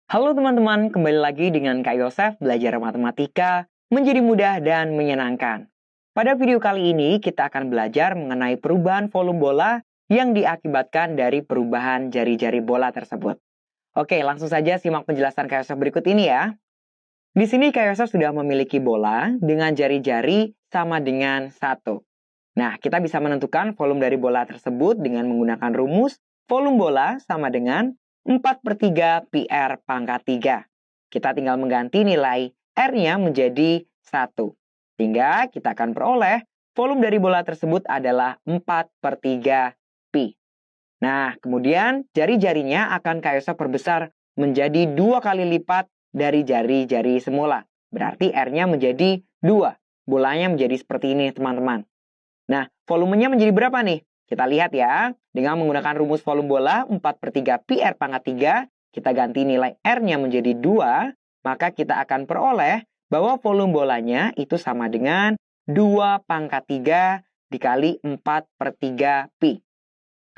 Halo teman-teman, kembali lagi dengan Kak Yosef belajar matematika menjadi mudah dan menyenangkan. Pada video kali ini kita akan belajar mengenai perubahan volume bola yang diakibatkan dari perubahan jari-jari bola tersebut. Oke, langsung saja simak penjelasan Kak Yosef berikut ini ya. Di sini Kak Yosef sudah memiliki bola dengan jari-jari sama dengan 1. Nah, kita bisa menentukan volume dari bola tersebut dengan menggunakan rumus volume bola sama dengan 4/3 pi R pangkat 3. Kita tinggal mengganti nilai R-nya menjadi 1. Sehingga kita akan peroleh volume dari bola tersebut adalah 4/3 pi. Nah, kemudian jari-jarinya akan Kak Yosef perbesar menjadi 2 kali lipat dari jari-jari semula. Berarti R-nya menjadi 2. Bolanya menjadi seperti ini, teman-teman. Nah, volumenya menjadi berapa nih? Kita lihat ya. Dengan menggunakan rumus volume bola 4/3 pi R pangkat 3, kita ganti nilai R-nya menjadi 2, maka kita akan peroleh bahwa volume bolanya itu sama dengan 2 pangkat 3 dikali 4/3 pi.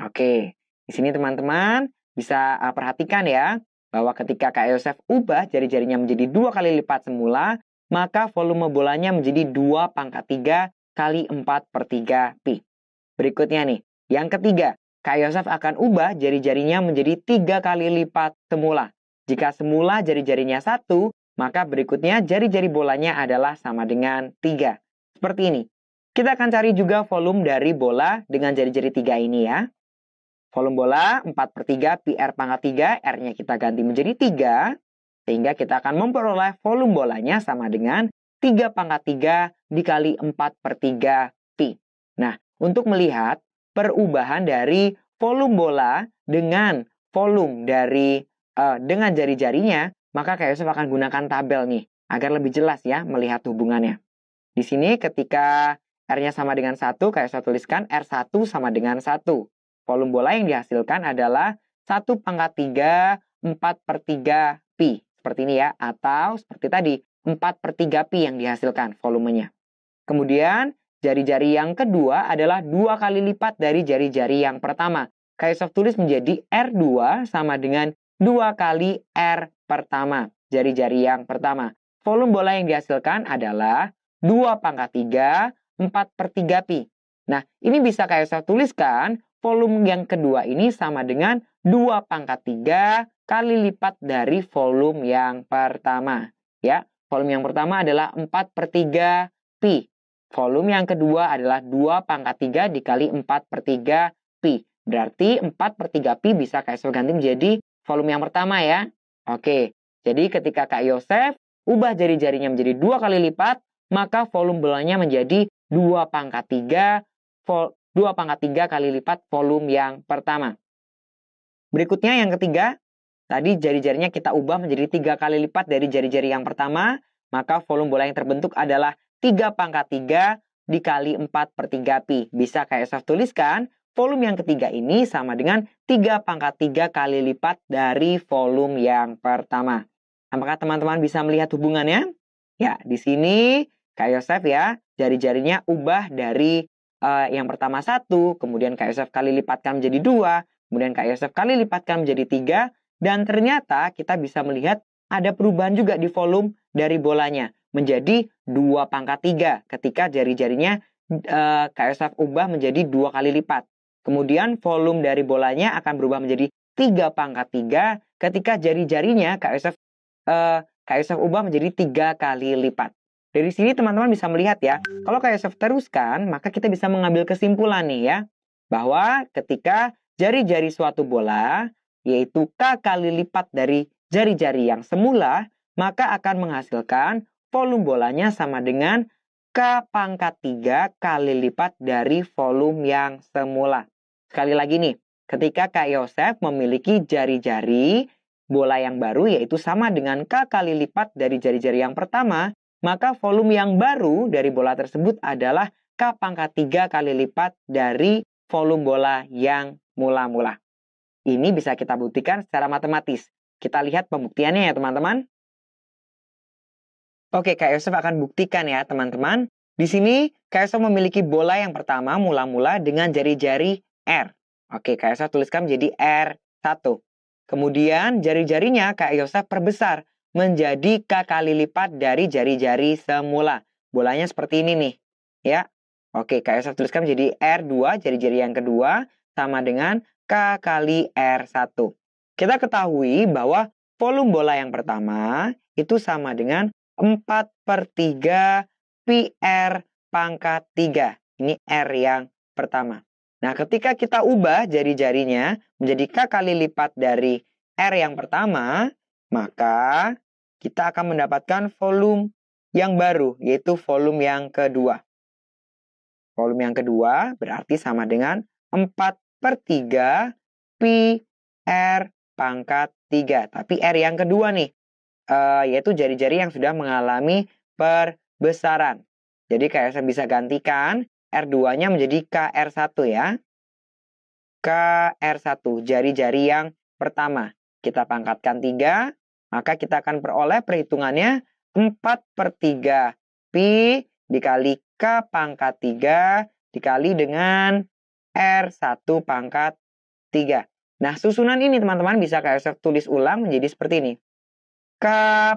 Oke, di sini teman-teman bisa perhatikan ya, bahwa ketika Kak Yosef ubah jari-jarinya menjadi 2 kali lipat semula, maka volume bolanya menjadi 2 pangkat 3 kali 4/3 pi. Berikutnya nih, yang ketiga, Kak Yosef akan ubah jari-jarinya menjadi 3 kali lipat semula. Jika semula jari-jarinya 1, maka berikutnya jari-jari bolanya adalah sama dengan 3. Seperti ini. Kita akan cari juga volume dari bola dengan jari-jari 3 ini ya. Volume bola 4/3 pi R pangkat 3, R-nya kita ganti menjadi 3. Sehingga kita akan memperoleh volume bolanya sama dengan 3 pangkat 3 dikali 4/3 pi. Nah, untuk melihat perubahan dari volume bola dengan volume dari dengan jari-jarinya, maka Kak Yosef akan gunakan tabel nih, agar lebih jelas ya melihat hubungannya. Di sini ketika R-nya sama dengan 1, Kak Yosef tuliskan R1 sama dengan 1. Volume bola yang dihasilkan adalah 1 pangkat 3, 4/3 pi. Seperti ini ya, atau seperti tadi, 4/3 pi yang dihasilkan volumenya. Kemudian, jari-jari yang kedua adalah 2 kali lipat dari jari-jari yang pertama. Kak Yosef tulis menjadi R2 sama dengan 2 kali R pertama, jari-jari yang pertama. Volume bola yang dihasilkan adalah 2 pangkat 3, 4/3 pi. Nah, ini bisa Kak Yosef tuliskan, volume yang kedua ini sama dengan 2 pangkat 3 kali lipat dari volume yang pertama. Ya, volume yang pertama adalah 4/3 pi. Volume yang kedua adalah 2 pangkat 3 dikali 4/3 pi. Berarti 4/3 pi bisa Kak Yosef ganti menjadi volume yang pertama ya. Oke, jadi ketika Kak Yosef ubah jari-jarinya menjadi 2 kali lipat, maka volume bolanya menjadi 2 pangkat 3 kali lipat volume yang pertama. Berikutnya yang ketiga, tadi jari-jarinya kita ubah menjadi 3 kali lipat dari jari-jari yang pertama, maka volume bola yang terbentuk adalah 3 pangkat 3 dikali 4/3 pi. Bisa Kak Yosef tuliskan, volume yang ketiga ini sama dengan 3 pangkat 3 kali lipat dari volume yang pertama. Apakah teman-teman bisa melihat hubungannya? Ya, di sini Kak Yosef ya, jari-jarinya ubah dari yang pertama 1, kemudian Kak Yosef kali lipatkan menjadi 2, kemudian Kak Yosef kali lipatkan menjadi 3, dan ternyata kita bisa melihat ada perubahan juga di volume dari bolanya, menjadi 2 pangkat 3 ketika jari-jarinya Kak Yosef ubah menjadi 2 kali lipat. Kemudian volume dari bolanya akan berubah menjadi 3 pangkat 3 ketika jari-jarinya Kak Yosef ubah menjadi 3 kali lipat. Dari sini teman-teman bisa melihat ya, kalau Kak Yosef teruskan, maka kita bisa mengambil kesimpulan nih ya, bahwa ketika jari-jari suatu bola, yaitu K kali lipat dari jari-jari yang semula, maka akan menghasilkan volume bolanya sama dengan K pangkat 3 kali lipat dari volume yang semula. Sekali lagi nih, ketika Kak Yosef memiliki jari-jari bola yang baru, yaitu sama dengan K kali lipat dari jari-jari yang pertama, maka volume yang baru dari bola tersebut adalah K pangkat 3 kali lipat dari volume bola yang mula-mula. Ini bisa kita buktikan secara matematis. Kita lihat pembuktiannya ya teman-teman. Oke, Kak Yosef akan buktikan ya teman-teman. Di sini Kak Yosef memiliki bola yang pertama mula-mula dengan jari-jari R. Oke, Kak Yosef tuliskan menjadi R1. Kemudian jari-jarinya Kak Yosef perbesar menjadi K kali lipat dari jari-jari semula. Bolanya seperti ini nih. Ya. Oke, Kak Yosef tuliskan menjadi R2, jari-jari yang kedua, sama dengan K kali R1. Kita ketahui bahwa volume bola yang pertama itu sama dengan 4/3 pi R pangkat 3. Ini R yang pertama. Nah, ketika kita ubah jari-jarinya menjadi K kali lipat dari R yang pertama, maka kita akan mendapatkan volume yang baru, yaitu volume yang kedua. Volume yang kedua berarti sama dengan 4/3 pi R pangkat 3. Tapi R yang kedua nih, yaitu jari-jari yang sudah mengalami perbesaran. Jadi kayak saya bisa gantikan R2-nya menjadi KR1 ya. KR1, jari-jari yang pertama. Kita pangkatkan 3, maka kita akan peroleh perhitungannya 4/3 pi dikali K pangkat 3 dikali dengan R1 pangkat 3. Nah, susunan ini teman-teman bisa saya tulis ulang menjadi seperti ini. K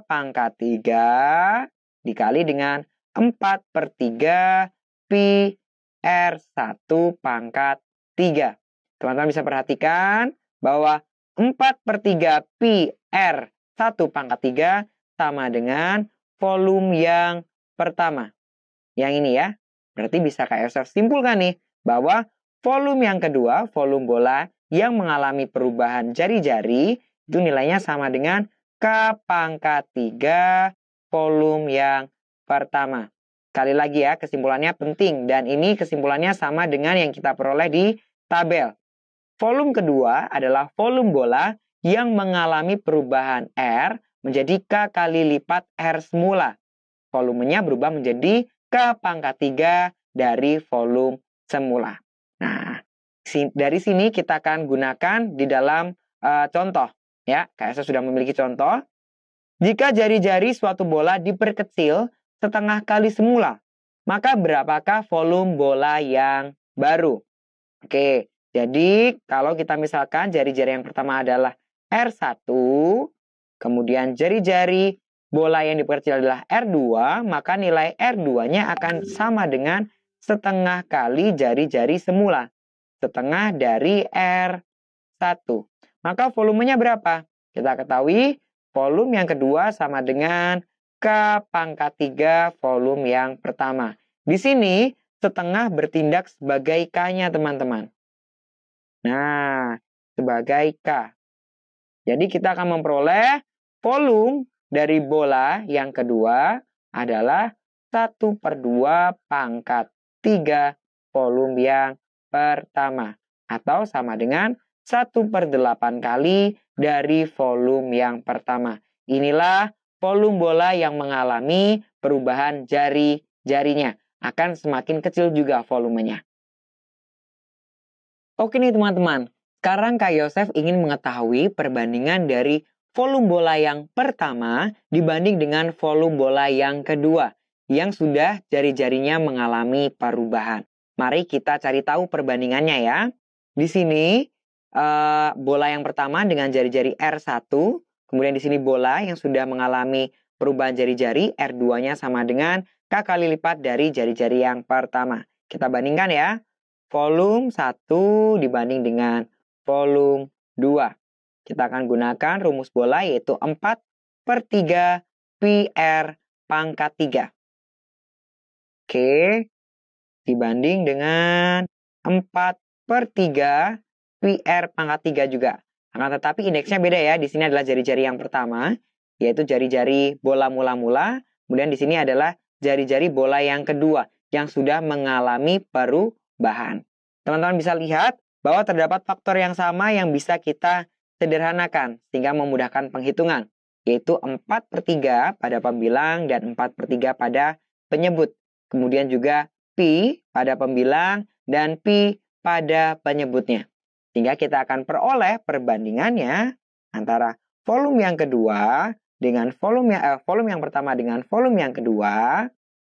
pangkat 3 dikali dengan 4/3 pi R1 pangkat 3. Teman-teman bisa perhatikan bahwa 4/3 pi R1 pangkat 3 sama dengan volume yang pertama. Yang ini ya. Berarti bisa Kak Yosef simpulkan nih bahwa volume yang kedua, volume bola yang mengalami perubahan jari-jari itu nilainya sama dengan K pangkat 3 volume yang pertama. Sekali lagi ya, kesimpulannya penting. Dan ini kesimpulannya sama dengan yang kita peroleh di tabel. Volume kedua adalah volume bola yang mengalami perubahan R menjadi K kali lipat R semula. Volumenya berubah menjadi K pangkat 3 dari volume semula. Nah, dari sini kita akan gunakan di dalam contoh. Ya, saya sudah memiliki contoh. Jika jari-jari suatu bola diperkecil setengah kali semula, maka berapakah volume bola yang baru? Oke, jadi kalau kita misalkan jari-jari yang pertama adalah R1, kemudian jari-jari bola yang diperkecil adalah R2, maka nilai R2-nya akan sama dengan setengah kali jari-jari semula. Setengah dari R1. Maka volumenya berapa? Kita ketahui volume yang kedua sama dengan K pangkat 3 volume yang pertama. Di sini setengah bertindak sebagai K-nya teman-teman. Nah, sebagai K. Jadi kita akan memperoleh volume dari bola yang kedua adalah 1/2 pangkat 3 volume yang pertama. Atau sama dengan 1/8 kali dari volume yang pertama. Inilah volume bola yang mengalami perubahan jari-jarinya. Akan semakin kecil juga volumenya. Oke nih teman-teman. Sekarang Kak Yosef ingin mengetahui perbandingan dari volume bola yang pertama dibanding dengan volume bola yang kedua yang sudah jari-jarinya mengalami perubahan. Mari kita cari tahu perbandingannya ya. Di sini bola yang pertama dengan jari-jari R1, kemudian di sini bola yang sudah mengalami perubahan jari-jari R2-nya sama dengan K kali lipat dari jari-jari yang pertama. Kita bandingkan ya. Volume 1 dibanding dengan volume 2. Kita akan gunakan rumus bola yaitu 4/3 pi R pangkat 3. Oke, dibanding dengan 4/3 pi R pangkat 3 juga. Akan tetapi indeksnya beda ya. Di sini adalah jari-jari yang pertama, yaitu jari-jari bola mula-mula. Kemudian di sini adalah jari-jari bola yang kedua yang sudah mengalami perubahan. Teman-teman bisa lihat bahwa terdapat faktor yang sama yang bisa kita sederhanakan sehingga memudahkan penghitungan, yaitu 4/3 pada pembilang dan 4/3 pada penyebut. Kemudian juga pi pada pembilang dan pi pada penyebutnya. Sehingga kita akan peroleh perbandingannya antara volume yang kedua dengan volume yang pertama dengan volume yang kedua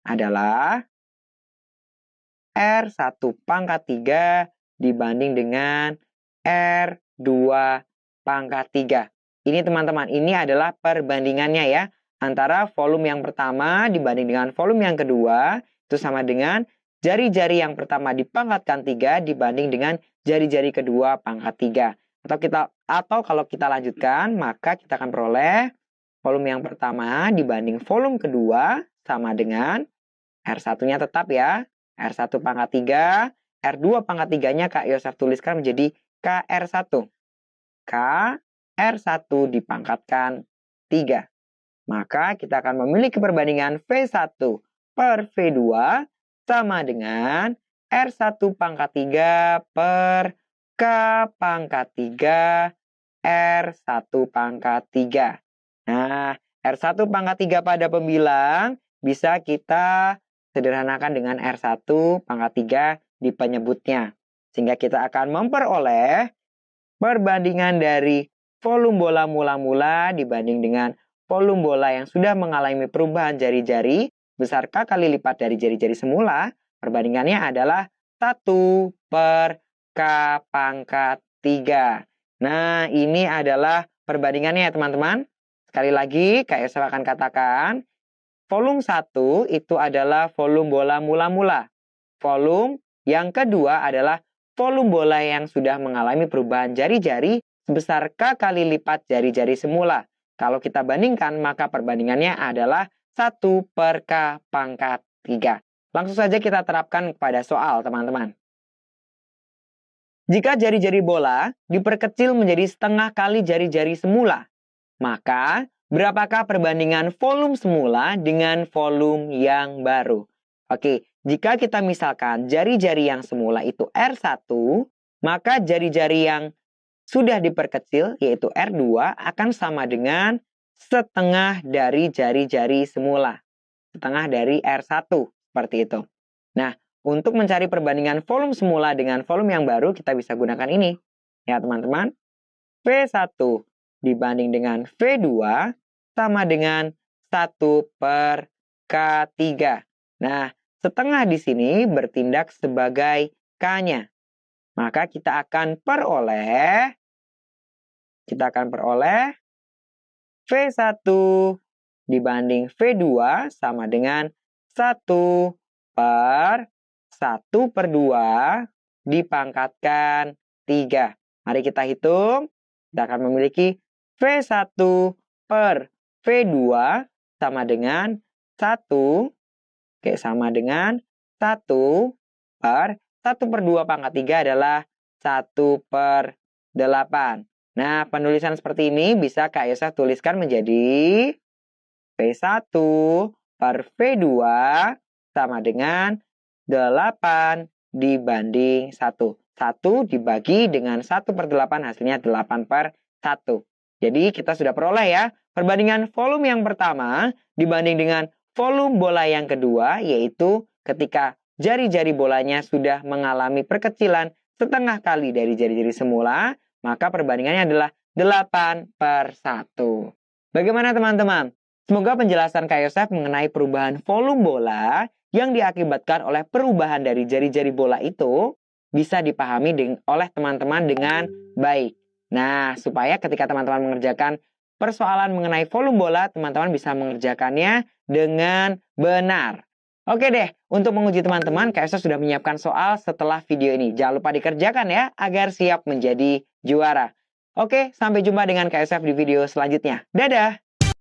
adalah R1 pangkat 3 dibanding dengan R2 pangkat 3. Ini teman-teman, ini adalah perbandingannya ya. Antara volume yang pertama dibanding dengan volume yang kedua, itu sama dengan jari-jari yang pertama dipangkatkan 3 dibanding dengan jari-jari kedua pangkat 3. Atau kalau kita lanjutkan, maka kita akan peroleh volume yang pertama dibanding volume kedua sama dengan R1-nya tetap ya. R1 pangkat 3, R2 pangkat 3-nya Kak Yosef tuliskan menjadi KR1. KR1 dipangkatkan 3. Maka kita akan memiliki perbandingan V1 per V2 sama dengan R1 pangkat 3 per K pangkat 3 R1 pangkat 3. Nah, R1 pangkat 3 pada pembilang bisa kita sederhanakan dengan R1 pangkat 3 di penyebutnya. Sehingga kita akan memperoleh perbandingan dari volume bola mula-mula dibanding dengan volume bola yang sudah mengalami perubahan jari-jari besar K kali lipat dari jari-jari semula. Perbandingannya adalah 1 per K pangkat 3. Nah, ini adalah perbandingannya ya teman-teman. Sekali lagi, Kak Yosef akan katakan, volume 1 itu adalah volume bola mula-mula. Volume yang kedua adalah volume bola yang sudah mengalami perubahan jari-jari sebesar K kali lipat jari-jari semula. Kalau kita bandingkan, maka perbandingannya adalah 1 per K pangkat 3. Langsung saja kita terapkan kepada soal, teman-teman. Jika jari-jari bola diperkecil menjadi setengah kali jari-jari semula, maka berapakah perbandingan volume semula dengan volume yang baru? Oke, jika kita misalkan jari-jari yang semula itu R1, maka jari-jari yang sudah diperkecil, yaitu R2, akan sama dengan setengah dari jari-jari semula. Setengah dari R1, seperti itu. Nah, untuk mencari perbandingan volume semula dengan volume yang baru, kita bisa gunakan ini. Ya, teman-teman. V1 dibanding dengan V2 sama dengan 1 per K3. Nah, setengah di sini bertindak sebagai K-nya. Maka kita akan peroleh V1 dibanding V2 sama dengan 1 per 1 per 2 dipangkatkan 3. Mari kita hitung. Kita akan memiliki V1 per V2 sama dengan 1. Oke, sama dengan 1 per 1 per 2 pangkat 3 adalah 1 per 8. Nah, penulisan seperti ini bisa Kak Yosef tuliskan menjadi V1 per V2 sama dengan 8 dibanding 1. 1 dibagi dengan 1 per 8 hasilnya 8 per 1. Jadi kita sudah peroleh ya perbandingan volume yang pertama dibanding dengan volume bola yang kedua, yaitu ketika jari-jari bolanya sudah mengalami perkecilan setengah kali dari jari-jari semula, maka perbandingannya adalah 8 per 1. Bagaimana teman-teman? Semoga penjelasan Kak Yosef mengenai perubahan volume bola yang diakibatkan oleh perubahan dari jari-jari bola itu bisa dipahami oleh teman-teman dengan baik. Nah, supaya ketika teman-teman mengerjakan persoalan mengenai volume bola, teman-teman bisa mengerjakannya dengan benar. Oke deh, untuk menguji teman-teman, Kak Yosef sudah menyiapkan soal setelah video ini. Jangan lupa dikerjakan ya, agar siap menjadi juara. Oke, sampai jumpa dengan Kak Yosef di video selanjutnya. Dadah!